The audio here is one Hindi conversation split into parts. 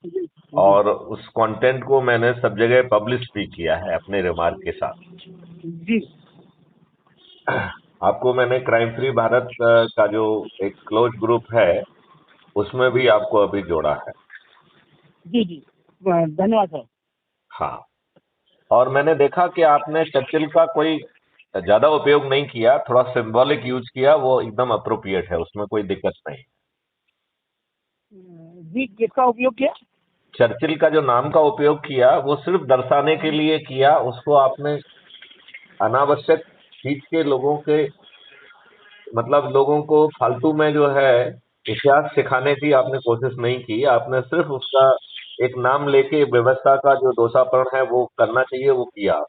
जी जी और उस कंटेंट को मैंने सब जगह पब्लिश भी किया है अपने रिमार्क के साथ। जी आपको मैंने क्राइम फ्री भारत का जो एक क्लोज ग्रुप है उसमें भी आपको अभी जोड़ा है। जी जी। धन्यवाद सर। हाँ। और मैंने देखा कि आपने चर्चिल का कोई ज्यादा उपयोग नहीं किया, थोड़ा सिंबॉलिक यूज किया, वो एकदम अप्रोप्रिएट है, उसमें कोई दिक्कत नहीं। जी किसका उपयोग किया? चर्चिल का जो नाम का उपयोग किया वो सिर्फ दर्शाने के लिए किया, उसको आपने अनावश्यक खींच के लोगों के मतलब लोगों को फालतू में जो है इतिहास सिखाने की आपने कोशिश नहीं की। आपने सिर्फ उसका एक नाम लेके व्यवस्था का जो दोषापरण है वो करना चाहिए वो किया।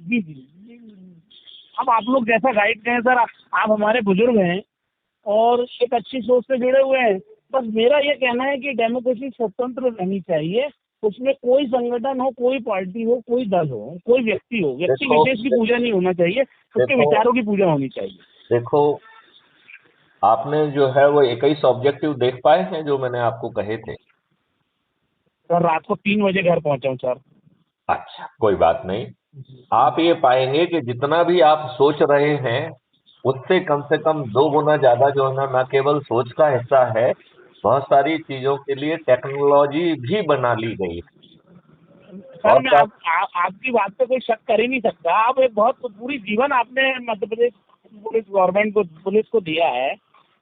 जी जी जी। अब आप लोग जैसा गाइड करें सर, आप हमारे बुजुर्ग हैं और एक अच्छी सोच से जुड़े हुए हैं। बस मेरा ये कहना है कि डेमोक्रेसी स्वतंत्र रहनी चाहिए। उसमें कोई संगठन हो, कोई पार्टी हो, कोई दल हो, कोई व्यक्ति हो, व्यक्ति देखो विशेष की पूजा नहीं होना चाहिए। उसके देखो विचारों की पूजा होनी चाहिए। देखो आपने जो है वो 21 ऑब्जेक्टिव देख पाए हैं जो मैंने आपको कहे थे? सर रात को 3 बजे घर पहुंचा हूँ सर। अच्छा, कोई बात नहीं। जी आप ये पाएंगे कि जितना भी आप सोच रहे हैं उससे कम से कम 2 गुना ज्यादा जो है ना, न केवल सोच का हिस्सा है, बहुत सारी चीजों के लिए टेक्नोलॉजी भी बना ली गई है। सर, बहुत मैं सारी आपकी बात पे कोई शक कर ही नहीं सकता। आप एक बहुत पूरी जीवन आपने मध्य प्रदेश पुलिस गवर्नमेंट को, पुलिस को दिया है।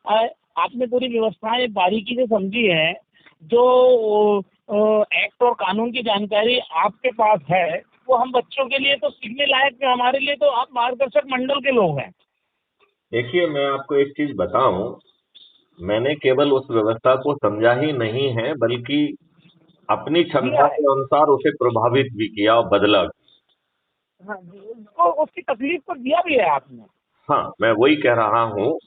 अ, आपने पूरी व्यवस्थाएं बारीकी से समझी है। जो एक्ट और कानून की जानकारी आपके पास है, वो हम बच्चों के लिए तो सीखने लायक है, हमारे लिए तो आप मार्गदर्शक मंडल के लोग हैं। देखिए, मैं आपको एक चीज बताऊं, मैंने केवल उस व्यवस्था को समझा ही नहीं है बल्कि अपनी दिया क्षमता है। के अनुसार उसे प्रभावित भी किया और बदला भी। हाँ जी, उसको उसकी तकलीफ को दिया भी है आपने। हाँ, मैं वही कह रहा हूँ।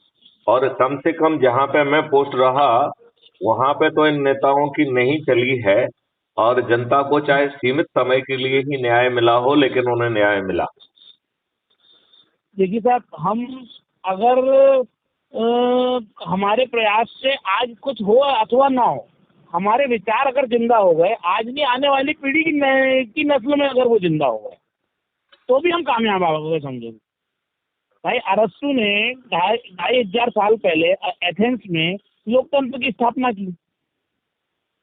और कम से कम जहाँ पे मैं पोस्ट रहा वहां पे तो इन नेताओं की नहीं चली है, और जनता को चाहे सीमित समय के लिए ही न्याय मिला हो लेकिन उन्हें न्याय मिला। देखिए साहब, हम अगर हमारे प्रयास से आज कुछ हो अथवा ना हो, हमारे विचार अगर जिंदा हो गए, आज नहीं आने वाली पीढ़ी की नस्ल में अगर वो जिंदा हो गए, तो भी हम कामयाब हो गए समझेंगे। भाई अरस्तु ने ढाई ढाई हजार साल पहले एथेंस में लोकतंत्र की स्थापना की।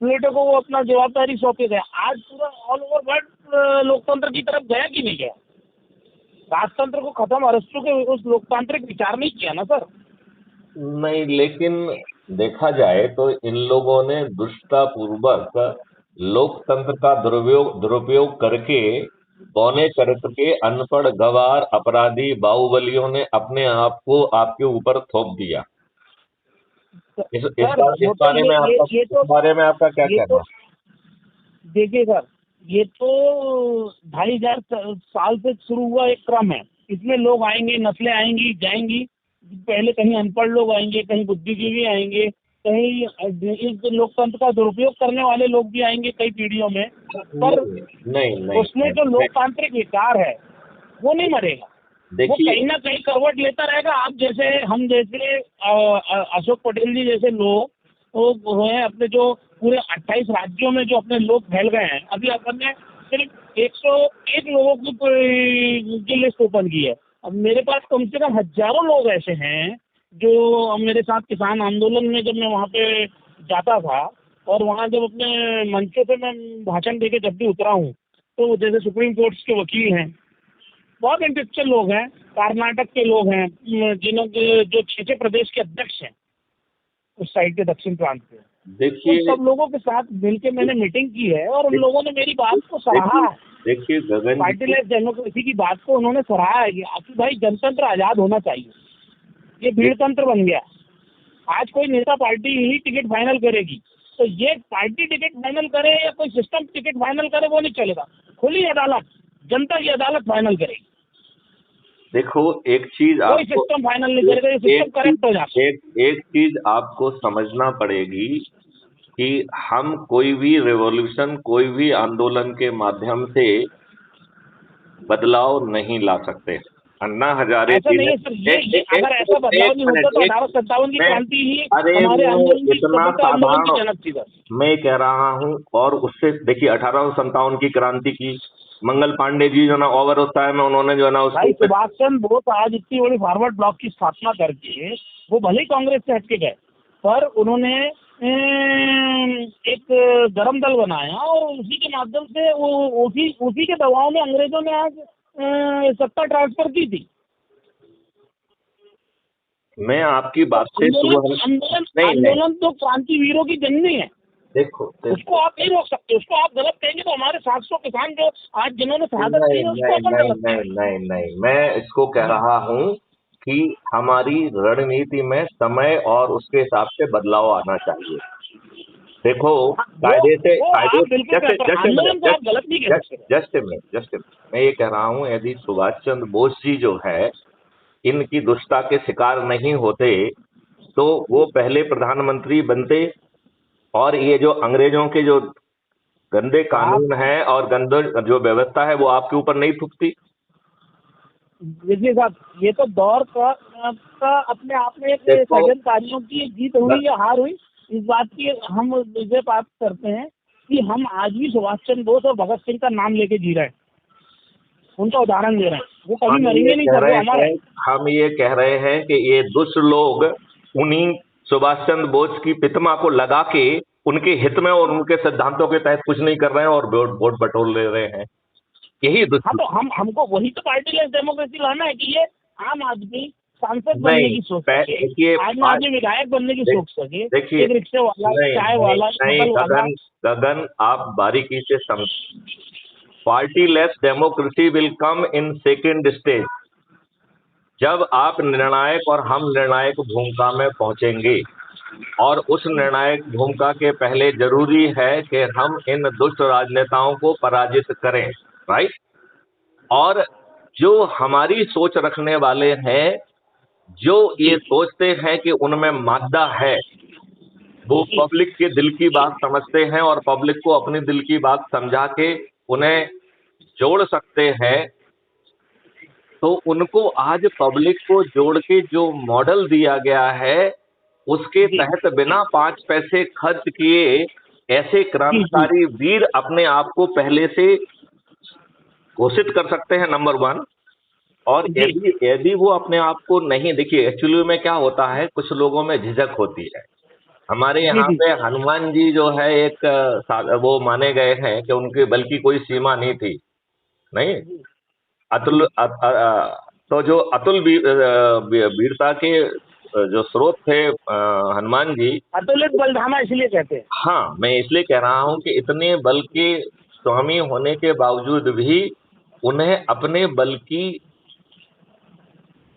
प्लेटो को वो अपना जवाबदारी सौंपे गए। आज पूरा ऑल ओवर वर्ल्ड लोकतंत्र की तरफ गया कि नहीं गया? राजतंत्र को खत्म अरस्तु के उस लोकतांत्रिक विचार नहीं किया ना सर। नहीं, लेकिन देखा जाए तो इन लोगों ने दुष्टतापूर्वक लोकतंत्र का दुरुपयोग दुरुपयोग करके पौने चरित्र के अनपढ़ गवार अपराधी बाहुबलियों ने अपने आप को आपके ऊपर थोप दिया। सर वो इस तो बारे में आपका इस बारे में आपका क्या ये कहना तो है? देखिए सर, ये तो 2500 साल से शुरू हुआ एक क्रम है। इसमें लोग आएंगे, नस्लें आएंगी जाएंगी। पहले कहीं अनपढ़ लोग आएंगे, कहीं बुद्धिजीवी आएंगे, कहीं इस लोकतंत्र का दुरुपयोग करने वाले लोग भी आएंगे कई पीढ़ियों में। पर नहीं नहीं नहीं उसमें नहीं, जो लोकतांत्रिक विचार है वो नहीं मरेगा। वो देखिए। कहीं ना कहीं करवट लेता रहेगा। आप जैसे, हम जैसे, अशोक पटेल जी जैसे लोग वो हैं, अपने जो पूरे 28 राज्यों में जो अपने लोग फैल गए हैं। अभी अपन ने सिर्फ 101 लोगों की लिस्ट ओपन की है। अब मेरे पास कम से कम हजारों लोग ऐसे हैं जो मेरे साथ किसान आंदोलन में जब मैं वहाँ पे जाता था, और वहाँ जब अपने मंचों पे मैं भाषण देके जब भी उतरा हूँ, तो जैसे सुप्रीम कोर्ट के वकील हैं, बहुत इंटेलेक्चुअल लोग हैं, कर्नाटक के लोग हैं, जिन्हों के जो 6 प्रदेश के अध्यक्ष हैं उस साइड के दक्षिण प्रांत के, उन देखिए सब लोगों के साथ मिलके मैंने मीटिंग की है और उन लोगों ने मेरी बात को सराहा देखिए है। देखिए गगन पार्टी जी। लेस डेमोक्रेसी की बात को उन्होंने सराहा है कि आखिर भाई जनतंत्र आजाद होना चाहिए। ये भीड़ तंत्र बन गया। आज कोई नेता पार्टी ही टिकट फाइनल करेगी, तो ये पार्टी टिकट फाइनल करे या कोई सिस्टम टिकट फाइनल करे, वो नहीं चलेगा। खुली अदालत, जनता की अदालत फाइनल करेगी। देखो, एक चीज कोई आपको सिस्टम फाइनल नहीं एक करेगा, ये एक सिस्टम करेक्ट हो चीज जाता है। एक चीज आपको समझना पड़ेगी कि हम कोई भी रेवोल्यूशन, कोई भी आंदोलन के माध्यम से बदलाव नहीं ला सकते। अन्ना हजारे ऐसा जी नहीं ने है सर, ये अगर ऐसा बदलाव नहीं होता तो 1857 की मैं क्रांति ही अरे हमारे वो आंदोलन की, इतना स्वतंत्रता आंदोलन की साधारण जनक थी सर। मैं कह रहा हूँ। और उससे देखिए 1857 की क्रांति की मंगल पांडे जी जो ना ओवर उस टाइम में उन्होंने जो है ना उसको भाई सुभाष चंद्र बोस आज इतनी बड़ी फॉरवर्ड ब्लॉक की स्थापना करके वो भले ही कांग्रेस से हटके गए, पर उन्होंने एक गरम दल बनाया और उसी के माध्यम से वो उसी के दबाव में अंग्रेजों ने आज सत्ता ट्रांसफर की थी। मैं आपकी बात से आंदोलन आंदोलन नहीं नहीं आंदोलन तो क्रांति वीरों की जननी है, देखो उसको आप नहीं रोक सकते। उसको आप गलत कहेंगे तो हमारे 700 किसान जो आज जिन्होंने शहादत दी नहीं है उसको नहीं अपन नहीं गलत नहीं कहेंगे। नहीं नहीं मैं इसको कह रहा हूँ कि हमारी रणनीति में समय और उसके हिसाब से बदलाव आना चाहिए। देखो हाँ, कायदे से वो कायदे आप बिल्कुल जस्ट कर, जस्ट आंदोलन को मिनट आप गलत नहीं कह जस्ट सकते। जस्ट मिनट जस्ट मैं ये कह रहा हूँ यदि सुभाष चंद्र बोस जी जो है इनकी दुष्टता के शिकार नहीं होते तो वो पहले प्रधानमंत्री बनते और ये जो अंग्रेजों के जो गंदे आप कानून हैं और गंदे जो व्यवस्था है वो आपके ऊपर नहीं थुकती। देखिए साहब, ये तो दौर का अपने आप में एक देखो षड्यंत्रकारियों की जीत हुई या हार हुई, इस बात की हम विजय प्राप्त करते हैं कि हम आज भी सुभाष चंद्र बोस और भगत सिंह का नाम लेके जी रहे हैं, उनका उदाहरण दे रहे हैं। वो कभी हम ये मरेंगे नहीं कह सर, रहे वो अमर है। हैं हम ये कह रहे हैं कि ये दुष्ट लोग उन्हीं सुभाष चंद्र बोस की प्रतिमा को लगा के उनके हित में और उनके सिद्धांतों के तहत कुछ नहीं कर रहे हैं और वोट वोट बटोर ले रहे हैं। यही हाँ दुष्ट तो हमको वही तो पार्टीलेस डेमोक्रेसी लाना है कि ये आम आदमी सांसद बनने नहीं की सोच सके, देखिए आम आदमी विधायक बनने की सोच सके, देखिए एक रिक्शे वाला, नहीं चाय नहीं वाला, नहीं होटल वाला। गगन गगन आप बारीकी से समझ partyless democracy will come in second stage जब आप निर्णायक और हम निर्णायक भूमिका में पहुंचेंगे। और उस निर्णायक भूमिका के पहले जरूरी है कि हम इन दुष्ट राजनेताओं को पराजित करें। राइट। और जो हमारी सोच रखने वाले हैं जो ये सोचते हैं कि उनमें मादा है वो पब्लिक के दिल की बात समझते हैं और पब्लिक को अपनी दिल की बात समझा के उन्हें जोड़ सकते हैं। तो उनको आज पब्लिक को जोड़ के जो मॉडल दिया गया है उसके तहत बिना 5 पैसे खर्च किए ऐसे क्रांतिकारी वीर अपने आप को पहले से घोषित कर सकते हैं, नंबर 1। और यदि यदि वो अपने आप को नहीं, देखिए एक्चुअली में क्या होता है कुछ लोगों में झिझक होती है। हमारे यहाँ पे हनुमान जी जो है एक वो माने गए हैं कि उनके बल की कोई सीमा नहीं थी। नहीं अतुल तो जो अतुल वीरता के जो स्रोत थे हनुमान जी, अतुलित बलधामा इसलिए कहते हैं। हाँ मैं इसलिए कह रहा हूँ कि इतने बल के स्वामी होने के बावजूद भी उन्हें अपने बल की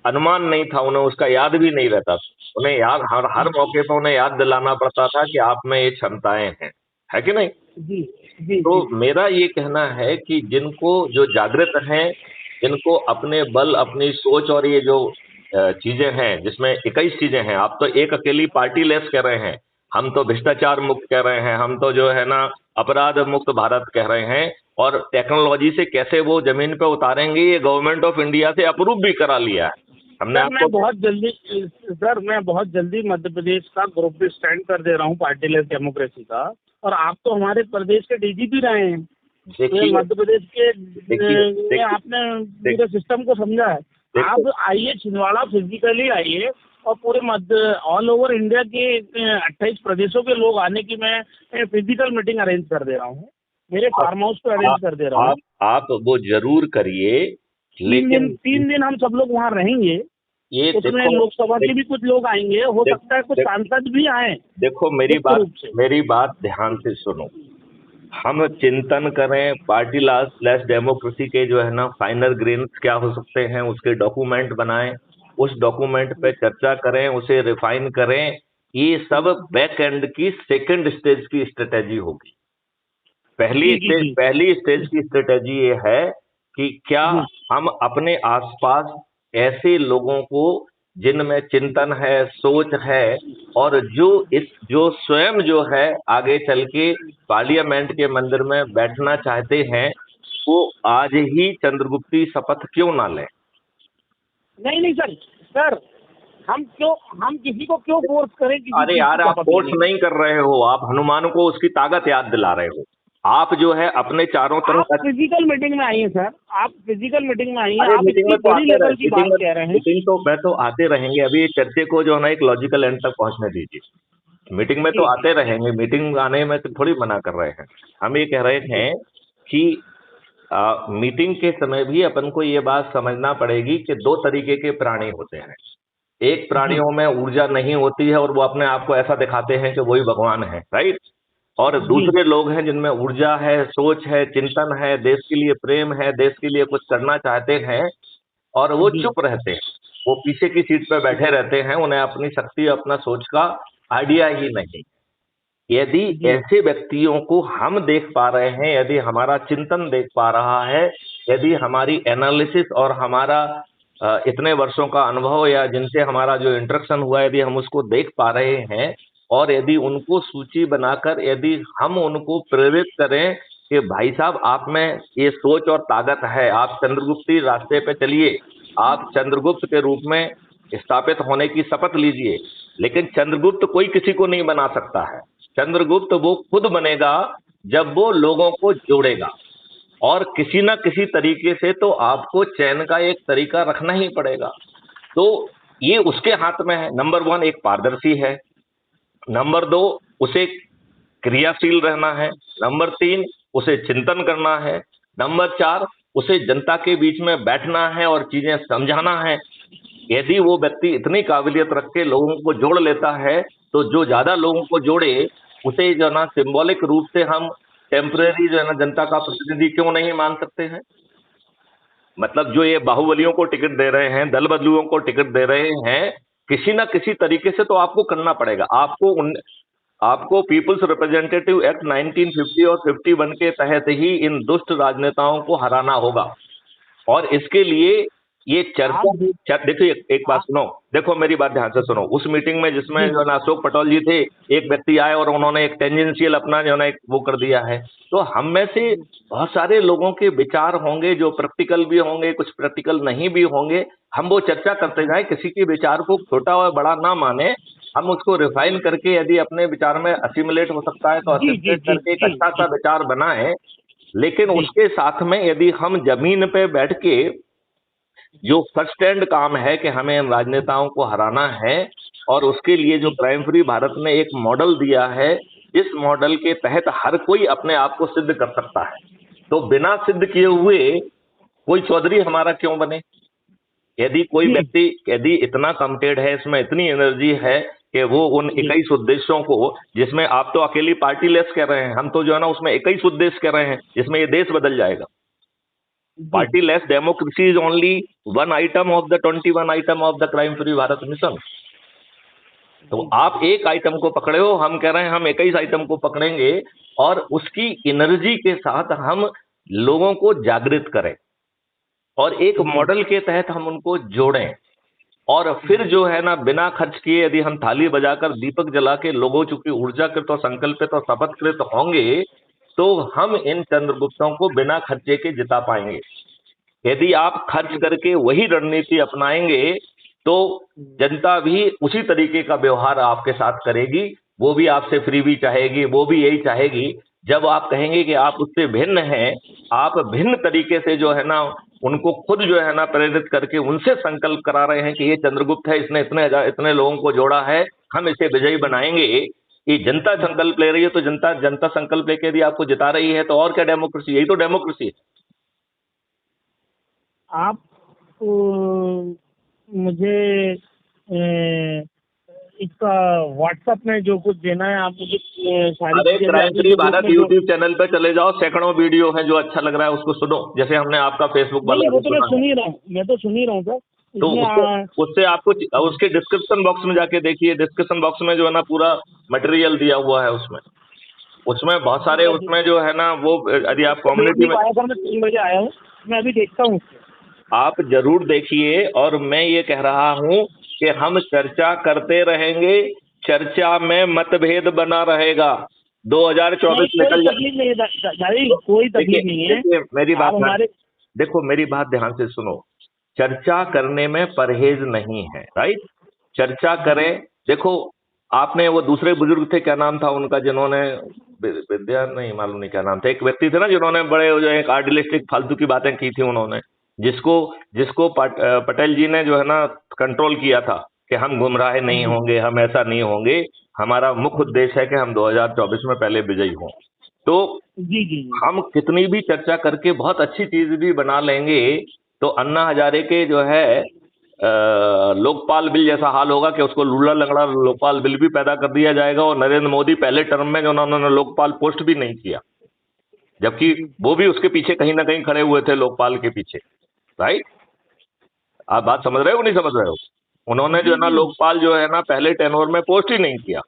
अनुमान नहीं था, उन्हें उसका याद भी नहीं रहता था। उन्हें याद हर मौके पर उन्हें याद दिलाना पड़ता था कि आप में ये क्षमताएं हैं, है कि नहीं। जी जी तो जी मेरा ये कहना है कि जिनको जो जागृत हैं, जिनको अपने बल अपनी सोच और ये जो चीजें हैं जिसमें 21 चीजें हैं, आप तो एक अकेली पार्टी लेस कह रहे हैं, हम तो भ्रष्टाचार मुक्त कह रहे हैं, हम तो जो है ना अपराध मुक्त भारत कह रहे हैं। और टेक्नोलॉजी से कैसे वो जमीन पे उतारेंगे ये गवर्नमेंट ऑफ इंडिया से अप्रूव भी करा लिया है हमने। सर आपको मैं बहुत जल्दी मध्य प्रदेश का ग्रुप भी स्टैंड कर दे रहा हूँ पार्टीलेस डेमोक्रेसी का। और आप तो हमारे प्रदेश के डीजीपी रहे हैं, तो मध्य प्रदेश के आपने पूरे सिस्टम को समझा है। आप आइए छिंदवाड़ा, फिजिकली आइए और पूरे मध्य ऑल ओवर इंडिया के 28 प्रदेशों के लोग आने की मैं फिजिकल मीटिंग अरेंज कर दे रहा हूँ, मेरे फार्म हाउस पे अरेंज कर दे रहा हूँ। आप वो जरूर करिए, लेकिन 3 दिन हम सब लोग वहाँ रहेंगे। ये उसमें लोकसभा के भी कुछ लोग आएंगे, हो सकता है कुछ सांसद भी आए। देखो मेरी बात ध्यान से सुनो। हम चिंतन करें पार्टी लेस डेमोक्रेसी के जो है ना फाइनल ग्रेन्स क्या हो सकते हैं, उसके डॉक्यूमेंट बनाएं, उस डॉक्यूमेंट पे चर्चा करें, उसे रिफाइन करें। ये सब बैक एंड की सेकंड स्टेज की स्ट्रेटेजी होगी। पहली स्टेज की स्ट्रेटेजी ये है कि क्या हम अपने आसपास ऐसे लोगों को जिनमें चिंतन है, सोच है और जो स्वयं जो है आगे चल के पार्लियामेंट के मंदिर में बैठना चाहते हैं, वो आज ही चंद्रगुप्ती शपथ क्यों ना लें। नहीं नहीं सर, सर हम किसी को क्यों फोर्स करें किसी अरे चीज यार, की आप शपथ फोर्स लेने की? नहीं कर रहे हो, आप हनुमान को उसकी ताकत याद दिला रहे हो। आप जो है अपने चारों आप तरफ। फिजिकल मीटिंग में आई हैं सर, आप फिजिकल मीटिंग में आई हैं, अरे आप मीटिंग इतनी में तो बड़ी आते रहे, लेवल की बात कह रहे हैं। मीटिंग तो मैं तो आते रहेंगे। अभी चर्चे को जो है ना एक लॉजिकल एंड तक पहुंचने दीजिए। मीटिंग में तो जी जी आते रहेंगे, मीटिंग आने में तो थोड़ी मना कर रहे हैं। हम ये कह रहे जी हैं कि मीटिंग के समय भी अपन को ये बात समझना पड़ेगी कि दो तरीके के प्राणी होते हैं। एक जी प्राणियों में ऊर्जा नहीं होती है और वो अपने आप को ऐसा दिखाते हैं कि वही भगवान है, राइट। और जी दूसरे लोग हैं जिनमें ऊर्जा है, सोच है, चिंतन है, देश के लिए प्रेम है, देश के लिए कुछ करना चाहते हैं, और वो जी चुप रहते हैं। वो पीछे की सीट पर बैठे रहते हैं, उन्हें अपनी शक्ति, अपना सोच का आइडिया ही नहीं। यदि जी ऐसे व्यक्तियों को हम देख पा रहे हैं, यदि हमारा चिंतन देख पा रहा है, यदि हमारी एनालिसिस और हमारा इतने वर्षों का अनुभव या जिनसे हमारा जो इंटरेक्शन हुआ है, यदि हम उसको देख पा रहे हैं, और यदि उनको सूची बनाकर यदि हम उनको प्रेरित करें कि भाई साहब आप में ये सोच और ताकत है, आप चंद्रगुप्ती रास्ते पे चलिए, आप चंद्रगुप्त के रूप में स्थापित होने की शपथ लीजिए। लेकिन चंद्रगुप्त कोई किसी को नहीं बना सकता है। चंद्रगुप्त वो खुद बनेगा जब वो लोगों को जोड़ेगा, और किसी ना किसी तरीके से तो आपको चयन का एक तरीका रखना ही पड़ेगा। तो ये उसके हाथ में है। नंबर वन, एक पारदर्शी है। नंबर दो, उसे क्रियाशील रहना है। नंबर तीन, उसे चिंतन करना है। नंबर चार, उसे जनता के बीच में बैठना है और चीजें समझाना है। यदि वो व्यक्ति इतनी काबिलियत रख के लोगों को जोड़ लेता है, तो जो ज्यादा लोगों को जोड़े उसे जो है ना सिंबॉलिक रूप से हम टेम्परेरी जो है ना जनता का प्रतिनिधि क्यों नहीं मान सकते हैं। मतलब जो ये बाहुबलियों को टिकट दे रहे हैं, दल बदलुओं को टिकट दे रहे हैं, किसी ना किसी तरीके से तो आपको करना पड़ेगा। आपको पीपुल्स रिप्रेजेंटेटिव एक्ट 1950 और 51 के तहत ही इन दुष्ट राजनेताओं को हराना होगा। और इसके लिए ये आप देखिए, एक बात आप सुनो। देखो मेरी बात ध्यान से सुनो। उस मीटिंग में जिसमें जी जो है ना अशोक पटौल जी थे, एक व्यक्ति आए और उन्होंने एक टेंजेंशियल अपना जो है ना एक वो कर दिया है। तो हम में से बहुत सारे लोगों के विचार होंगे जो प्रैक्टिकल भी होंगे, कुछ प्रैक्टिकल नहीं भी होंगे। हम वो चर्चा करते जाए, किसी के विचार को छोटा और बड़ा ना माने। हम उसको रिफाइन करके यदि अपने विचार में असिमुलेट हो सकता है तो जी जी असिमुलेट जी करके एक जी अच्छा सा जी विचार बनाए। लेकिन जी उसके साथ में यदि हम जमीन पे बैठ के जो फर्स्ट हैंड काम है कि हमें इन राजनेताओं को हराना है, और उसके लिए जो जी क्राइम फ्री भारत ने एक मॉडल दिया है, इस मॉडल के तहत हर कोई अपने आप को सिद्ध कर सकता है। तो बिना सिद्ध किए हुए कोई चौधरी हमारा क्यों बने। यदि कोई जी व्यक्ति यदि इतना कमिटेड है, इसमें इतनी एनर्जी है कि वो उन जी 21 उद्देश्यों को, जिसमें आप तो अकेली पार्टी लेस कह रहे हैं, हम तो जो है ना उसमें 21 उद्देश्य कह रहे हैं जिसमें ये देश बदल जाएगा। जी Party less democracy is only one item of the 21 item of the crime free Bharat mission. तो जी आप एक आइटम को पकड़े हो, हम कह रहे हैं हम 21 आइटम को पकड़ेंगे, और उसकी एनर्जी के साथ हम लोगों को जागृत करें, और एक जी मॉडल के तहत हम उनको जोड़ें। और फिर जो है ना बिना खर्च किए यदि हम थाली बजाकर दीपक जला के लोगों, चूंकि ऊर्जाकृत और संकल्पित और शपथकृत होंगे, तो हम इन चंद्रगुप्तों को बिना खर्चे के जिता पाएंगे। यदि आप खर्च करके वही रणनीति अपनाएंगे, तो जनता भी उसी तरीके का व्यवहार आपके साथ करेगी। वो भी आपसे फ्रीबी चाहेगी, वो भी यही चाहेगी। जब आप कहेंगे कि आप उससे भिन्न हैं, आप भिन्न तरीके से जो है ना उनको खुद जो है ना प्रेरित करके उनसे संकल्प करा रहे हैं कि ये चंद्रगुप्त है, इसने इतने लोगों को जोड़ा है, हम इसे विजयी बनाएंगे। ये जनता संकल्प ले रही है, तो जनता जनता संकल्प लेके यदि आपको जिता रही है, तो और क्या डेमोक्रेसी, यही तो डेमोक्रेसी है। आप मुझे इसका व्हाट्सएप में जो कुछ देना है आप मुझे सारी अरे चीजें क्राइम आपने फ्री जो ग्रुप भारत में जो। यूट्यूब चैनल पे चले जाओ, सैकड़ों वीडियो है, जो अच्छा लग रहा है उसको सुनो, जैसे हमने आपका फेसबुक नहीं वाला नहीं, वो भी तो मैं सुना है। सुन ही रहा हूँ, मैं तो सुन ही रहा हूँ सर। तो इसमें उससे आपको उसके डिस्क्रिप्शन बॉक्स में जाके देखिए। डिस्क्रिप्शन बॉक्स में जो है ना पूरा मटेरियल दिया हुआ है। उसमें उसमें बहुत सारे, मैं उसमें जो है ना वो यदि आप देख कम्युनिटी नहीं में, पाया सर, मैं 3 बजे आया हूँ, मैं अभी देखता हूँ उसको। आप जरूर देखिए। और मैं ये कह रहा हूं कि हम चर्चा करते रहेंगे, चर्चा में मतभेद बना रहेगा। नहीं 2024 कोई निकल जा। तकलीफ नहीं है दादी, तो कोई देखिए तकलीफ नहीं है। देखिए मेरी बात आप हमारे देखो मेरी बात ध्यान से सुनो। चर्चा करने में परहेज नहीं है, राइट। चर्चा करें। देखो, आपने वो दूसरे बुजुर्ग थे, क्या नाम था उनका, जिन्होंने विद्या नहीं मालूम नहीं क्या नाम था, एक व्यक्ति थे ना जिन्होंने बड़े जो एक आर्टिलिस्टिक फालतू की बातें की थी उन्होंने, जिसको जिसको पटेल जी ने जो है ना कंट्रोल किया था कि हम गुमराह नहीं होंगे, हम ऐसा नहीं होंगे, हमारा मुख्य उद्देश्य है कि हम 2024 में पहले विजयी हों। तो जी जी जी। हम कितनी भी चर्चा करके बहुत अच्छी चीज भी बना लेंगे, तो अन्ना हजारे के जो है लोकपाल बिल जैसा हाल होगा कि उसको लूला लंगड़ा लोकपाल बिल भी पैदा कर दिया जाएगा, और नरेंद्र मोदी पहले टर्म में जो उन्होंने लोकपाल पोस्ट भी नहीं किया, जबकि वो भी उसके पीछे कहीं ना कहीं खड़े हुए थे, लोकपाल के पीछे, राइट। आप बात समझ रहे हो नहीं समझ रहे हो? उन्होंने जो है ना लोकपाल जो है ना पहले टेनोर में पोस्ट ही नहीं किया,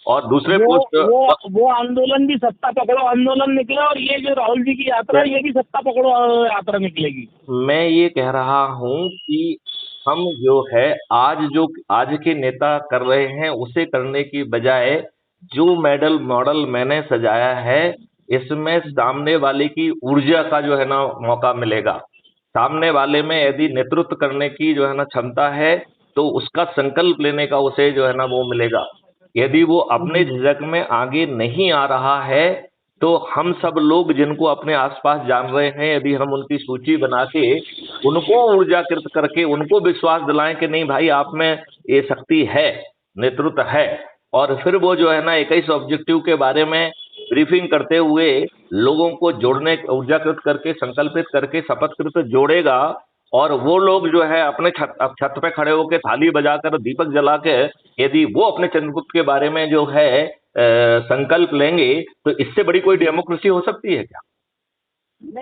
और दूसरे पोस्ट वो आंदोलन भी सत्ता पकड़ो आंदोलन निकला, और ये जो राहुल जी की यात्रा है, ये भी सत्ता पकड़ो यात्रा निकलेगी। मैं ये कह रहा हूं कि हम जो है आज के नेता कर रहे हैं उसे करने की बजाय जो मॉडल मैंने सजाया है, इसमें सामने वाले की ऊर्जा का जो है ना मौका मिलेगा। सामने वाले में यदि नेतृत्व करने की जो है ना क्षमता है, तो उसका संकल्प लेने का उसे जो है ना वो मिलेगा। यदि वो अपने झिझक में आगे नहीं आ रहा है, तो हम सब लोग जिनको अपने आसपास जान रहे हैं, यदि हम उनकी सूची बना के उनको ऊर्जाकृत करके उनको विश्वास दिलाएं कि नहीं भाई, आप में ये शक्ति है, नेतृत्व है, और फिर वो जो है ना 21 ऑब्जेक्टिव के बारे में ब्रीफिंग करते हुए लोगों को जोड़ने, ऊर्जाकृत करके, संकल्पित करके, शपथकृत जोड़ेगा, और वो लोग जो है अपने छत पे खड़े होकर थाली बजाकर दीपक जला के यदि वो अपने चंद्रगुप्त के बारे में जो है संकल्प लेंगे, तो इससे बड़ी कोई डेमोक्रेसी हो सकती है क्या?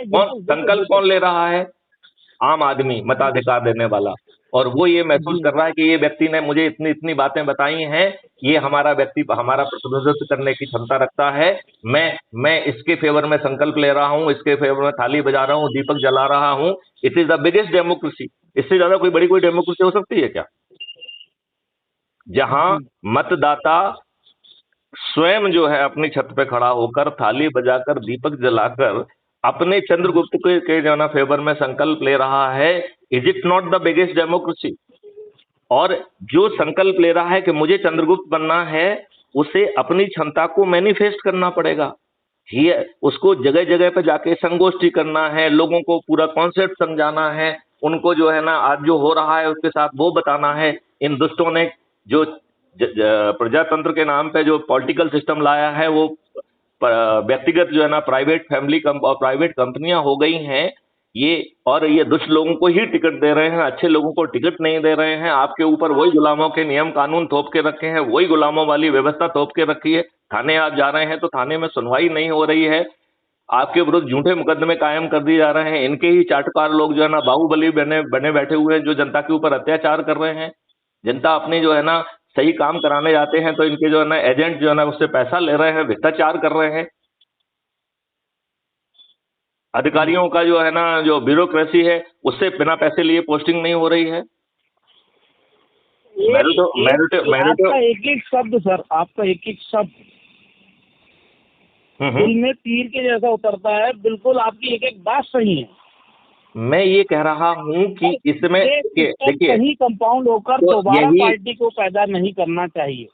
कौन संकल्प कौन ले रहा है? आम आदमी, मताधिकार देने वाला। और वो ये महसूस कर रहा है कि ये व्यक्ति ने मुझे इतनी इतनी बातें बताई हैं, ये हमारा प्रतिनिधित्व करने की क्षमता रखता है, मैं इसके फेवर में संकल्प ले रहा हूं, इसके फेवर में थाली बजा रहा हूं, दीपक जला रहा हूं। It is the biggest democracy. इससे ज्यादा कोई बड़ी कोई डेमोक्रेसी हो सकती है क्या? जहां मतदाता स्वयं जो है अपनी छत पे खड़ा होकर थाली बजाकर दीपक जलाकर अपने चंद्रगुप्त के जो ना फेवर में संकल्प ले रहा है, is it not the biggest democracy? और जो संकल्प ले रहा है कि मुझे चंद्रगुप्त बनना है, उसे अपनी क्षमता को मैनिफेस्ट करना पड़ेगा। ये उसको जगह जगह पे जाके संगोष्ठी करना है, लोगों को पूरा कॉन्सेप्ट समझाना है, उनको जो है ना आज जो हो रहा है उसके साथ वो बताना है। इन दुष्टों ने जो प्रजातंत्र के नाम पे जो पॉलिटिकल सिस्टम लाया है, वो व्यक्तिगत जो है ना प्राइवेट फैमिली और प्राइवेट कंपनियां हो गई हैं ये, और ये दुष्ट लोगों को ही टिकट दे रहे हैं, अच्छे लोगों को टिकट नहीं दे रहे हैं। आपके ऊपर वही गुलामों के नियम कानून थोप के रखे हैं, वही गुलामों वाली व्यवस्था थोप के रखी है। थाने आप जा रहे हैं तो थाने में सुनवाई नहीं हो रही है, आपके विरुद्ध झूठे मुकदमे कायम कर दिए जा रहे हैं। इनके ही चाटकार लोग जो है ना बाहुबली बने बने बैठे हुए हैं, जो जनता के ऊपर अत्याचार कर रहे हैं। जनता अपनी जो है ना सही काम कराने जाते हैं तो इनके जो है ना एजेंट जो है ना उससे पैसा ले रहे हैं, भ्रष्टाचार कर रहे हैं। अधिकारियों का जो है ना जो ब्यूरोक्रेसी है, उससे बिना पैसे लिए पोस्टिंग नहीं हो रही है। आपका एक एक शब्द सर, आपका एक एक शब्द दिल में तीर के जैसा उतरता है। बिल्कुल आपकी एक एक बात सही है। मैं ये कह रहा हूँ कि इसमें देखिए कहीं कंपाउंड होकर दोबारा पार्टी को पैदा नहीं करना चाहिए।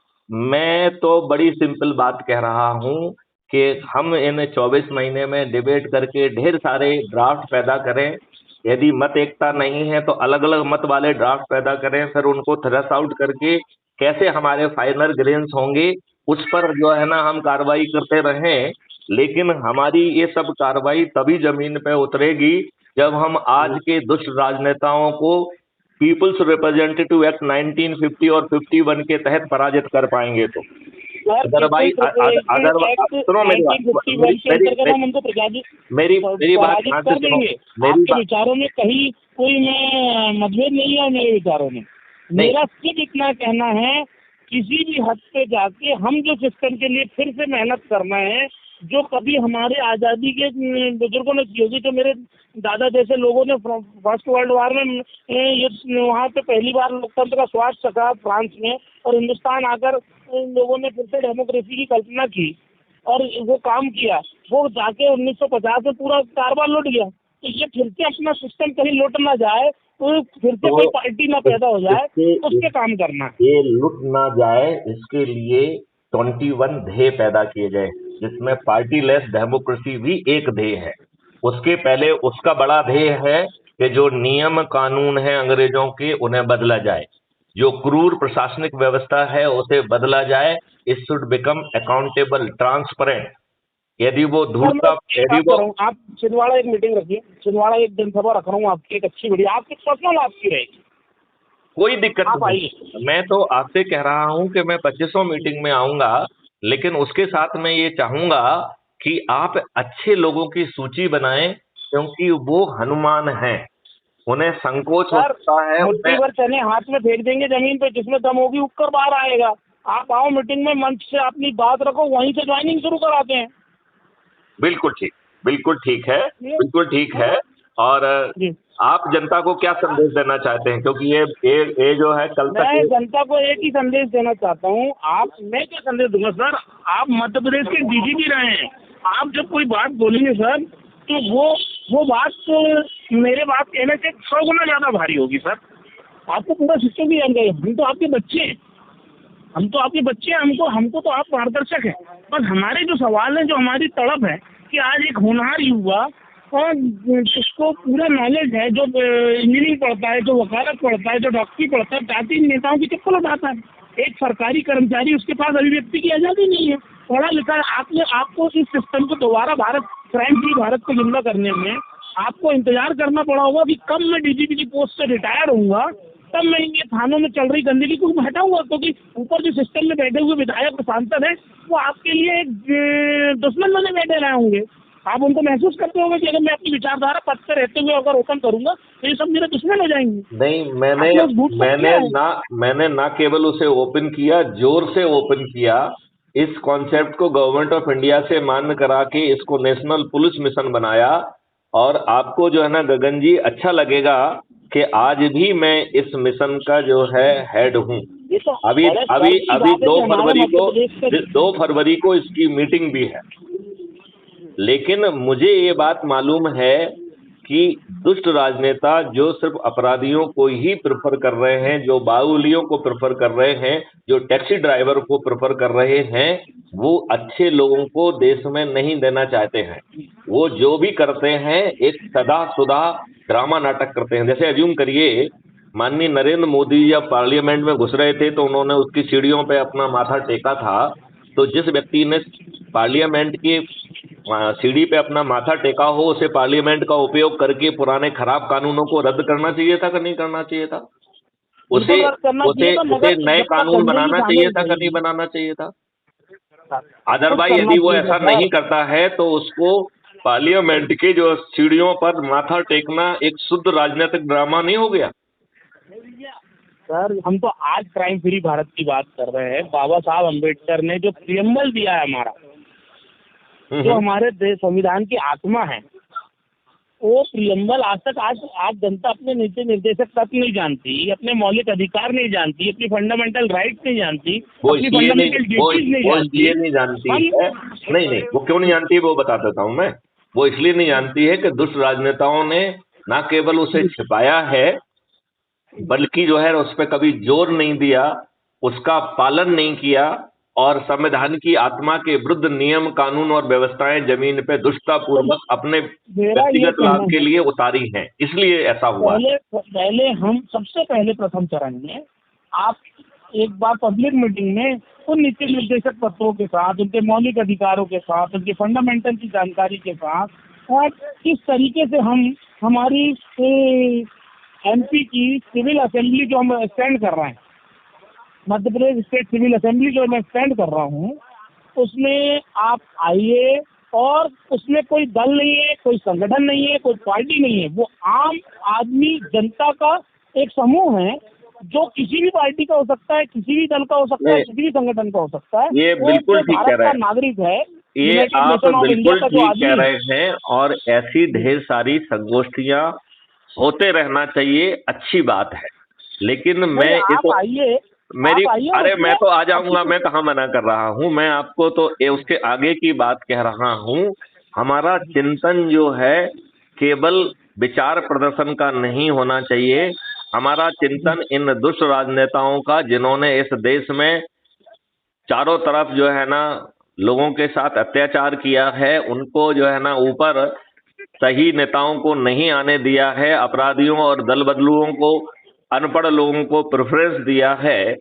मैं तो बड़ी सिंपल बात कह रहा हूँ कि हम इन 24 महीने में डिबेट करके ढेर सारे ड्राफ्ट पैदा करें। यदि मत एकता नहीं है तो अलग अलग मत वाले ड्राफ्ट पैदा करें, फिर उनको थ्रेश आउट करके कैसे हमारे फाइनल ग्रेन्स होंगे उस पर जो है ना हम कार्रवाई करते रहें। लेकिन हमारी ये सब कार्रवाई तभी जमीन पे उतरेगी जब हम आज के दुष्ट राजनेताओं को पीपुल्स रिप्रेजेंटेटिव एक्ट 1950 और 51 के तहत पराजित कर पाएंगे। तो अगर भाई सुनो मेरी बात कर देंगे। आपके विचारों में कहीं कोई मैं मतभेद नहीं है। मेरे विचारों में मेरा सिर्फ इतना कहना है, किसी भी हद पे जाके हम जो सिस्टम के लिए फिर से मेहनत करना है, जो कभी हमारे आज़ादी के बुजुर्गों ने की होगी, तो मेरे दादा जैसे लोगों ने फर्स्ट वर्ल्ड वॉर में वहाँ पे पहली बार लोकतंत्र का स्वाद चखा फ्रांस में, और हिंदुस्तान आकर लोगों ने फिर से डेमोक्रेसी की कल्पना की और वो काम किया। वो जाके 1950 में पूरा कारबार लौट गया। तो ये फिर से अपना सिस्टम कहीं लौट ना जाए, तो फिर से तो कोई पार्टी ना पैदा हो जाए, इसके तो उसके काम करना है। ये लुट ना जाए, इसके लिए 21 ध्येय पैदा किए गए, जिसमें पार्टी लेस डेमोक्रेसी भी एक ध्येय है। उसके पहले उसका बड़ा ध्येय है कि जो नियम कानून है अंग्रेजों के, उन्हें बदला जाए, जो क्रूर प्रशासनिक व्यवस्था है उसे बदला जाए। It should become accountable, transparent. यदि वो सर मैं धूर्तता, एक यदि बात कर वो, रहा हूँ, आप छिंदवाड़ा एक मीटिंग रखिए, छिंदवाड़ा एक जनसभा रख रहा हूँ आपकी, एक अच्छी बढ़िया आपकी पर्सनल आपकी रहेगी, कोई दिक्कत आप नहीं। आइए। मैं तो आपसे कह रहा हूं कि मैं 2500 मीटिंग में आऊंगा, लेकिन उसके साथ मैं ये चाहूंगा कि आप अच्छे लोगों की सूची बनाएं, क्योंकि वो हनुमान हैं, उन्हें संकोच सर होता है, मुट्ठी उन्हें। भर चने हाथ में फेंक देंगे जमीन पे, जिसमें दम होगी उठकर बाहर आएगा। आप आओ मीटिंग में, मंच से अपनी बात रखो, वहीं से ज्वाइनिंग शुरू कराते हैं। बिल्कुल ठीक, बिल्कुल ठीक है, ये बिल्कुल ठीक है है। ना? और जी, आप जनता को क्या संदेश देना चाहते हैं, क्योंकि ये जो है कल तक मैं जनता को एक ही संदेश देना चाहता हूँ। आप, मैं क्या संदेश दूंगा सर, आप मध्य प्रदेश के डीजीपी रहे हैं, आप जब कोई बात बोलेंगे सर, तो वो बात तो मेरे बात कहने से 100 गुना ज्यादा भारी होगी सर। आपको पूरा सिस्टम भी जानकारी है। हम तो आपके बच्चे हैं, हम तो आपके बच्चे हैं, हमको तो आप मार्गदर्शक हैं। बस हमारे जो सवाल है, जो हमारी तड़प है कि आज एक होनहार युवा और जिसको पूरा नॉलेज है, जो इंजीनियरिंग पढ़ता है, जो वकालत पढ़ता है, जो डॉक्टरी पढ़ता है, जाति नेताओं की चप्पल उठाता है। एक सरकारी कर्मचारी, उसके पास अभिव्यक्ति की आज़ादी नहीं है, पढ़ा लिखा है। आपको इस सिस्टम को दोबारा क्राइम फ्री भारत को जिंदा करने में आपको इंतजार करना पड़ा होगा कि कब मैं डीजीपी की पोस्ट से रिटायर होऊंगा, तब मैं ये थानों में चल रही गंदगी को हटाऊंगा। क्योंकि ऊपर जो सिस्टम में बैठे हुए विधायक और सांसद है, वो आपके लिए एक दुश्मन बने बैठे रहे होंगे। आप उनको महसूस करते होंगे कि अगर मैं अपनी विचारधारा पद पर रहते हुए अगर ओपन करूंगा, तो ये सब मेरे दुश्मन हो जाएंगे। नहीं, मैंने आपने उस झूठ को मैंने किया है। ना मैंने ना केवल उसे ओपन किया, जोर से ओपन किया। इस कॉन्सेप्ट को गवर्नमेंट ऑफ इंडिया से मान्य करा के इसको नेशनल पुलिस मिशन बनाया। और आपको जो है ना गगन जी, अच्छा लगेगा कि आज भी मैं इस मिशन का जो है हेड हूँ। ये तो अभी बड़े अभी गर्व की अभी बात है 2 कि हमारे फरवरी मध्य को प्रदेश का 2 फरवरी को इसकी मीटिंग भी है। लेकिन मुझे ये बात मालूम है कि दुष्ट राजनेता जो सिर्फ अपराधियों को ही प्रेफर कर रहे हैं, जो बाहुलियों को प्रेफर कर रहे हैं, जो टैक्सी ड्राइवर को प्रेफर कर रहे हैं, वो अच्छे लोगों को देश में नहीं देना चाहते हैं। वो जो भी करते हैं एक सदा सुधा ड्रामा नाटक करते हैं। जैसे अज्यूम करिए, माननीय नरेंद्र मोदी जब पार्लियामेंट में घुस रहे थे तो उन्होंने उसकी सीढ़ियों पे अपना माथा टेका था। तो जिस व्यक्ति ने पार्लियामेंट की सीढ़ी पे अपना माथा टेका हो, उसे पार्लियामेंट का उपयोग करके पुराने खराब कानूनों को रद्द करना चाहिए था कि नहीं करना चाहिए था? उसे बिल्कुल रद्द करना चाहिए उसे था, उसे मगर नए जब तक कानून गंदगी बनाना सामने चाहिए था कि नहीं रहेगी, बनाना चाहिए था? कुछ अदरवाइज करना यदि वो चाहिए था ऐसा सर। नहीं करता है तो उसको पार्लियामेंट के जो सीढ़ियों पर माथा टेकना एक शुद्ध राजनीतिक ड्रामा नहीं हो गया? सर हम तो आज क्राइम फ्री भारत की बात कर रहे हैं। बाबा साहब अम्बेडकर ने जो प्रियम्बल दिया है हमारा, जो हमारे देश संविधान की आत्मा है, वो प्रियम्बल आज तक आज जनता अपने नीति निर्देशक तत्व नहीं जानती, अपने मौलिक अधिकार नहीं जानती, अपनी फंडामेंटल राइट नहीं जानती, वो अपनी इसलिए नहीं फंडामेंटल वो ड्यूटीज नहीं वो जानती। इसलिए नहीं जानती हम है। नहीं नहीं, वो क्यों नहीं जानती है वो बता देता हूं मैं। वो इसलिए नहीं जानती है कि दुष्ट राजनेताओं ने ना केवल उसे छिपाया है, बल्कि जो है उस पर कभी जोर नहीं दिया, उसका पालन नहीं किया, और संविधान की आत्मा के विरुद्ध नियम कानून और व्यवस्थाएं जमीन पे दुष्टतापूर्वक अपने मेरा ये व्यक्तिगत लाभ कहना के है, लिए उतारी हैं, इसलिए ऐसा हुआ है। पहले हम सबसे पहले प्रथम चरण में आप एक बार पब्लिक मीटिंग में उन नीति निर्देशक तत्वों के साथ, उनके मौलिक अधिकारों के साथ, उनके फंडामेंटल की जानकारी के साथ, और किस तरीके से हम हमारी एमपी की सिविल असेंबली जो हम स्टैंड कर रहे हैं, Madhya Pradesh state civil assembly जो मैं स्टैंड कर रहा हूँ, उसमें आप आइए। और उसमें कोई दल नहीं है, कोई संगठन नहीं है, कोई पार्टी नहीं है, वो आम आदमी जनता का एक समूह है, जो किसी भी पार्टी का हो सकता है, किसी भी दल का हो सकता है, किसी भी संगठन का हो सकता है। ये वो बिल्कुल ठीक कह भारत रहे का हैं, नागरिक है, ये यूनाइटेड आप नेशन ऑफ इंडिया बिल्कुल का जो ठीक कह आदमी रहे हैं। और ऐसी ढेर सारी संगोष्ठियां होते रहना चाहिए, अच्छी बात है। लेकिन मैं नहीं, ये आप तो आइए, मेरी आप आइए और अरे मैं उसमें तो आ अच्छी जाऊंगा, मैं कहाँ मना कर रहा हूँ। मैं आपको तो उसके आगे की बात कह रहा हूँ। हमारा चिंतन जो है केवल विचार प्रदर्शन का नहीं होना चाहिए। हमारा चिंतन इन दुष्ट राजनेताओं का, जिन्होंने इस देश में चारों तरफ जो है ना लोगों के साथ अत्याचार किया है, उनको जो है ना ऊपर सही नेताओं को नहीं आने दिया है, अपराधियों और दल बदलुओं को, अनपढ़ लोगों को प्रेफरेंस दिया है।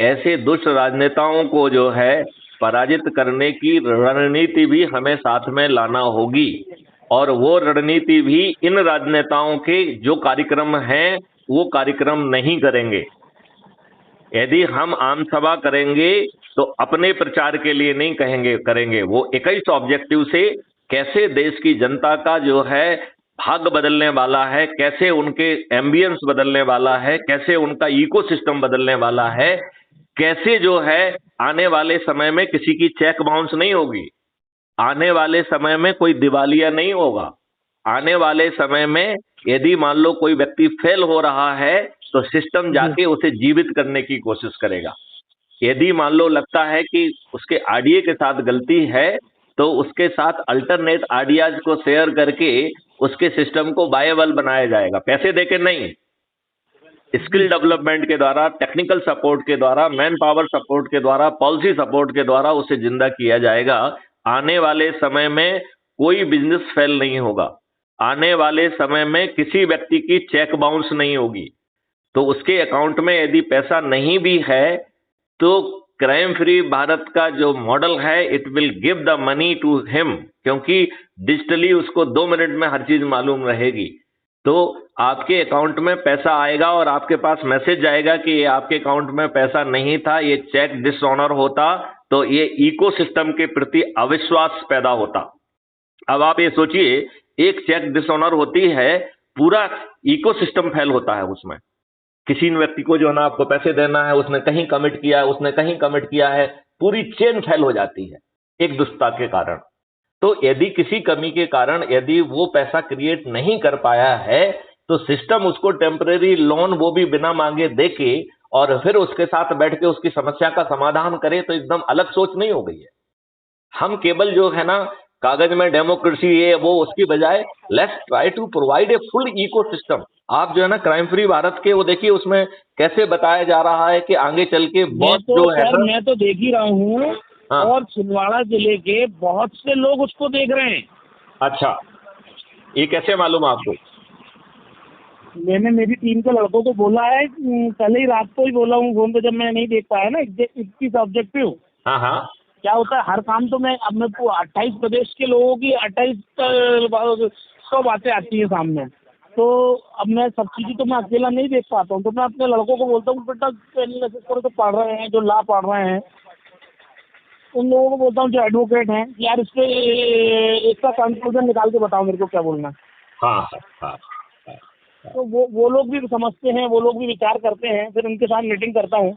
ऐसे दुष्ट राजनेताओं को जो है पराजित करने की रणनीति भी हमें साथ में लाना होगी, और वो रणनीति भी इन राजनेताओं के जो कार्यक्रम हैं वो कार्यक्रम नहीं करेंगे। यदि हम आम सभा करेंगे तो अपने प्रचार के लिए नहीं करेंगे, वो 21 ऑब्जेक्टिव से कैसे देश की जनता का जो है भाग्य बदलने वाला है, कैसे उनके एम्बियंस बदलने वाला है, कैसे उनका इकोसिस्टम बदलने वाला है, कैसे जो है आने वाले समय में किसी की चेक बाउंस नहीं होगी, आने वाले समय में कोई दिवालिया नहीं होगा, आने वाले समय में यदि मान लो कोई व्यक्ति फेल हो रहा है तो सिस्टम जाके उसे जीवित करने की कोशिश करेगा। यदि मान लो लगता है कि उसके आईडिया के साथ गलती है तो उसके साथ अल्टरनेट आइडियाज को शेयर करके उसके सिस्टम को वायबल बनाया जाएगा, पैसे देके नहीं, स्किल डेवलपमेंट के द्वारा, टेक्निकल सपोर्ट के द्वारा, मैन पावर सपोर्ट के द्वारा, पॉलिसी सपोर्ट के द्वारा उसे जिंदा किया जाएगा। आने वाले समय में कोई बिजनेस फेल नहीं होगा, आने वाले समय में किसी व्यक्ति की चेक बाउंस नहीं होगी, तो उसके अकाउंट में यदि पैसा नहीं भी है तो क्राइम फ्री भारत का जो मॉडल है it will give the money to him, क्योंकि डिजिटली उसको 2 मिनट में हर चीज मालूम रहेगी। तो आपके अकाउंट में पैसा आएगा और आपके पास मैसेज जाएगा कि ये आपके अकाउंट में पैसा नहीं था, ये चेक डिसऑनर होता तो ये इकोसिस्टम के प्रति अविश्वास पैदा होता। अब आप ये सोचिए, एक चेक डिसऑनर होती है, पूरा इकोसिस्टम फेल होता है उसमें। किसी व्यक्ति को जो है ना आपको पैसे देना है, उसने कहीं कमिट किया है, उसने कहीं कमिट किया है, पूरी चेन फेल हो जाती है एक दुष्टता के कारण। तो यदि किसी कमी के कारण यदि वो पैसा क्रिएट नहीं कर पाया है तो सिस्टम उसको टेम्परेरी लोन वो भी बिना मांगे देके और फिर उसके साथ बैठ के उसकी समस्या का समाधान करे, तो एकदम अलग सोच नहीं हो गई है। हम केवल जो है ना कागज में डेमोक्रेसी ये वो उसकी बजाय let's try to provide a full ecosystem. आप जो है ना क्राइम फ्री भारत के वो देखिए उसमें कैसे बताया जा रहा है कि आगे चल के बहुत जो है ना, मैं तो देख ही रहा हूँ। हाँ। और छिंदवाड़ा जिले के बहुत से लोग उसको देख रहे हैं। अच्छा, ये कैसे मालूम आपको? मैंने मेरी टीम के लड़कों को बोला है, कल ही रात को ही बोला हूँ फोन पे, जब मैं नहीं देख पाया ना 21 ऑब्जेक्टिव। हाँ हाँ, क्या होता है हर काम तो मैं अब मैं 28 प्रदेश के लोगों की 28 सौ बातें आती है सामने, तो अब मैं सब चीज़ें तो मैं अकेला नहीं देख पाता हूँ। तो मैं अपने लड़कों को बोलता हूँ बेटा मैसेज करो, तो पढ़ रहे हैं जो ला पढ़ रहे हैं उन लोगों को बोलता हूँ जो एडवोकेट हैं, यार इस पे इसका कंक्लूजन निकाल के बताओ मेरे को क्या बोलना है। हाँ हाँ हाँ, तो वो लोग भी समझते हैं, वो लोग भी विचार करते हैं, फिर उनके साथ मीटिंग करता हूँ।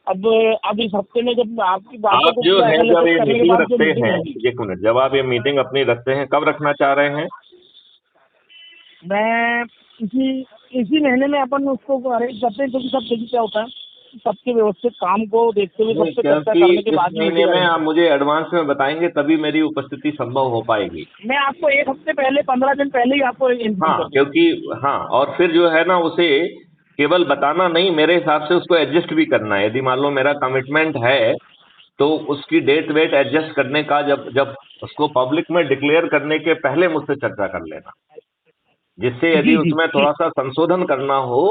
अब इस हफ्ते में जब आपकी बातों आप को जो है जब ये करने के मीटिंग बाद जो रखते मीटिंग हैं, होगी, एक मिनट, जब आप ये मीटिंग अपनी रखते हैं कब रखना चाह रहे हैं? मैं इसी महीने में अपन उसको अरेंज करते हैं, क्योंकि सब देखिए क्या होता है सबके व्यवस्थित काम को देखते हुए सबसे चर्चा करने के इस बाद महीने में आप मुझे एडवांस में बताएंगे तभी मेरी उपस्थिति संभव हो पाएगी। मैं आपको एक हफ्ते पहले 15 दिन पहले ही आपको इन्फॉर्म हाँ, कर दूंगा। क्योंकि हाँ, और फिर जो है ना उसे केवल बताना नहीं, मेरे हिसाब से उसको एडजस्ट भी करना है। यदि मान लो मेरा कमिटमेंट है तो उसकी डेट वेट एडजस्ट करने का जब जब उसको पब्लिक में डिक्लेयर करने के पहले मुझसे चर्चा कर लेना, जिससे यदि उसमें थोड़ा सा संशोधन करना हो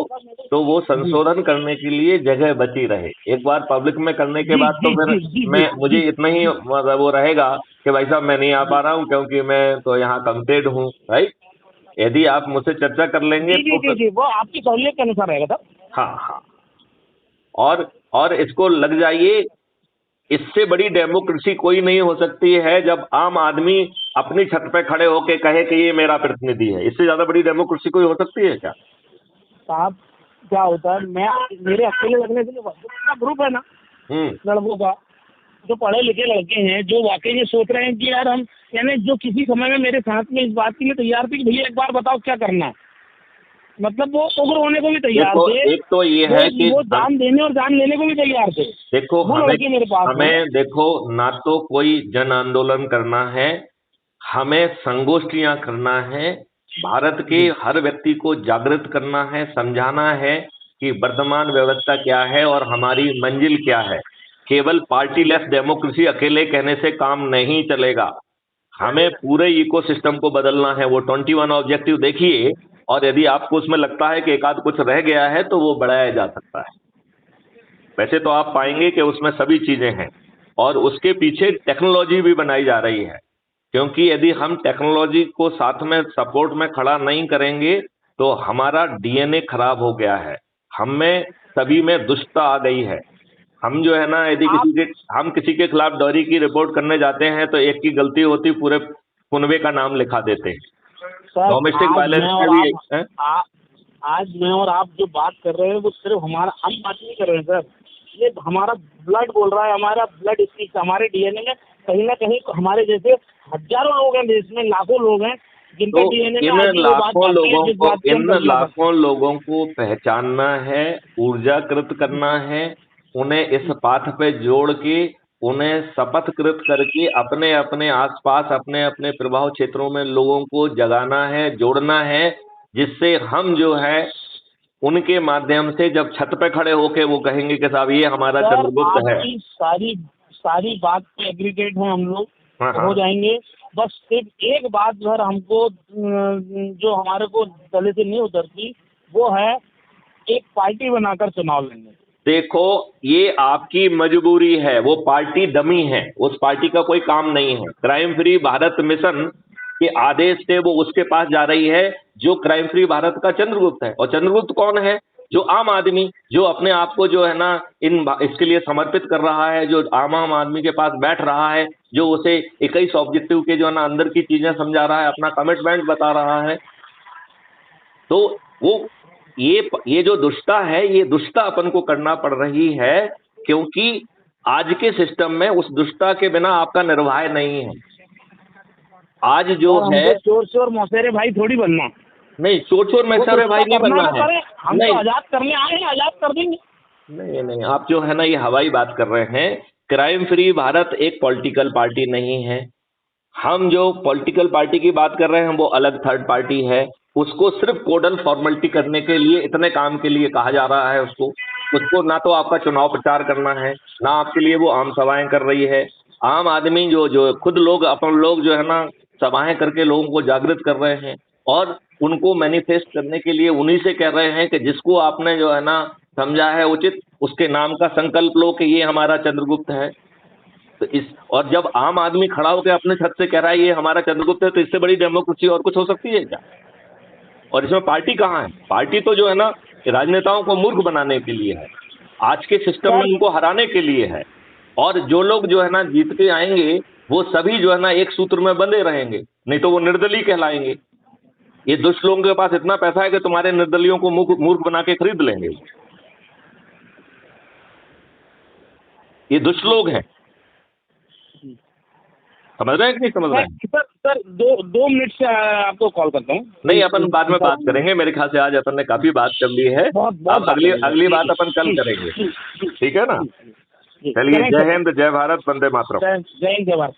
तो वो संशोधन करने के लिए जगह बची रहे। एक बार पब्लिक में करने के बाद तो फिर मुझे इतना ही वो रहेगा कि भाई साहब मैं नहीं आ पा रहा हूँ क्योंकि मैं तो यहाँ कमिटेड हूँ, राइट। यदि आप मुझसे चर्चा कर लेंगे तो फिर वो आपकी सहूलियत के अनुसार रहेगा सर। हाँ हाँ, और इसको लग जाइए, इससे बड़ी डेमोक्रेसी कोई नहीं हो सकती है जब आम आदमी अपनी छत पे खड़े होके कहे कि ये मेरा प्रतिनिधि है। इससे ज्यादा बड़ी डेमोक्रेसी कोई हो सकती है क्या? साहब क्या होता है, मैं मेरे अकेले लगने से ग्रुप है ना लड़कों का, जो पढ़े लिखे लड़के हैं, जो वाकई ये सोच रहे हैं कि यार हम, यानी जो किसी समय में मेरे साथ में इस बात के लिए तैयार थे कि भैया एक बार बताओ क्या करना है, मतलब वो उग्र होने को भी तैयार थे। एक तो ये है कि वो जान देने और जान लेने को भी तैयार थे। देखो वो लड़के मेरे पास हमें देखो, ना तो कोई जन आंदोलन करना है, हमें संगोष्ठियां करना है, भारत के हर व्यक्ति को जागृत करना है, समझाना है कि वर्तमान व्यवस्था क्या है और हमारी मंजिल क्या है। केवल पार्टी लेस डेमोक्रेसी अकेले कहने से काम नहीं चलेगा, हमें पूरे इकोसिस्टम को बदलना है। वो 21 ऑब्जेक्टिव देखिए, और यदि आपको उसमें लगता है कि एक आध कुछ रह गया है तो वो बढ़ाया जा सकता है। वैसे तो आप पाएंगे कि उसमें सभी चीजें हैं, और उसके पीछे टेक्नोलॉजी भी बनाई जा रही है, क्योंकि यदि हम टेक्नोलॉजी को साथ में सपोर्ट में खड़ा नहीं करेंगे तो हमारा डीएनए खराब हो गया है, हम में सभी में दुष्टता आ गई है। हम जो है ना, यदि हम किसी के खिलाफ डॉरी की रिपोर्ट करने जाते हैं तो एक की गलती होती पूरे कुनबे का नाम लिखा देते हैं। डोमेस्टिक वायलेंस के भी आज मैं और आप जो बात कर रहे हैं वो सिर्फ हम बात नहीं कर रहे हैं सर, ये हमारा ब्लड बोल रहा है, हमारा ब्लड स्टिक्स, हमारे डीएनए में कहीं ना कहीं हमारे जैसे हजारों लोग हैं देश में, लाखों लोग हैं जिनके तो डीएनए में इन लाखों लोगों को पहचानना है, ऊर्जाकृत करना है, उन्हें इस पाथ पे जोड़ के उन्हें शपथकृत करके अपने अपने आसपास अपने अपने प्रभाव क्षेत्रों में लोगों को जगाना है, जोड़ना है, जिससे हम जो है उनके माध्यम से जब छत पे खड़े होके वो कहेंगे कि साहब ये हमारा चंद्रगुप्त है। सारी बात पे एग्रीगेट है हम लोग, हाँ। हो जाएंगे। बस सिर्फ एक बात सर हमको जो हमारे को गले से नहीं उतरती वो है एक पार्टी बनाकर चुनाव लड़ने। देखो, ये आपकी मजबूरी है, वो पार्टी डमी है, उस पार्टी का कोई काम नहीं है। क्राइम फ्री भारत मिशन के आदेश से वो उसके पास जा रही है जो क्राइम फ्री भारत का चंद्रगुप्त है। और चंद्रगुप्त कौन है? जो आम आदमी, जो अपने आप को जो है ना इसके लिए समर्पित कर रहा है, जो आम आदमी के पास बैठ रहा है, जो उसे 21 ऑब्जेक्टिव के जो है ना अंदर की चीजें समझा रहा है, अपना कमिटमेंट बता रहा है। तो वो ये जो दुष्टता है, ये दुष्टता अपन को करना पड़ रही है, क्योंकि आज के सिस्टम में उस दुष्टता के बिना आपका निर्वाह नहीं है। आज जो है चोर चोर मौसेरे भाई थोड़ी बनना, नहीं, चोर चोर मौसेरे भाई नहीं बनना है। हम तो आजाद करने आए हैं, आजाद कर देंगे। नहीं, आप जो है ना ये हवाई बात कर रहे हैं। क्राइम फ्री भारत एक पॉलिटिकल पार्टी नहीं है। हम जो पॉलिटिकल पार्टी की बात कर रहे हैं वो अलग थर्ड पार्टी है। उसको सिर्फ कोडल फॉर्मेलिटी करने के लिए, इतने काम के लिए कहा जा रहा है उसको ना तो आपका चुनाव प्रचार करना है, ना आपके लिए वो आम सभाएं कर रही है। आम आदमी जो खुद लोग अपन लोग जो है ना सभाएं करके लोगों को जागृत कर रहे हैं, और उनको मैनिफेस्ट करने के लिए उन्हीं से कह रहे हैं कि जिसको आपने जो है ना समझा है उचित, उसके नाम का संकल्प लो कि ये हमारा चंद्रगुप्त है। तो और जब आम आदमी खड़ा होकर अपने छत से कह रहा है ये हमारा चंद्रगुप्त है, तो इससे बड़ी डेमोक्रेसी और कुछ हो सकती है क्या? और इसमें पार्टी कहाँ है? पार्टी तो जो है ना राजनेताओं को मूर्ख बनाने के लिए है, आज के सिस्टम में उनको हराने के लिए है। और जो लोग जो है ना जीत के आएंगे वो सभी जो है ना एक सूत्र में बंधे रहेंगे, नहीं तो वो निर्दलीय कहलाएंगे। ये दुष्ट लोगों के पास इतना पैसा है कि तुम्हारे निर्दलियों को मूर्ख बना के खरीद लेंगे। ये दुष्ट लोग हैं, समझ रहे हैं कि नहीं समझ रहे हैं? सर 2 मिनट से आपको कॉल करता हूँ। नहीं, अपन बाद में बात करेंगे। मेरे ख्याल से आज अपन ने काफी बात कर ली है। अब अगली बात अपन कल करेंगे, ठीक है ना? चलिए, जय हिंद, जय भारत, वंदे मातरम। जय हिंद, जय भारत।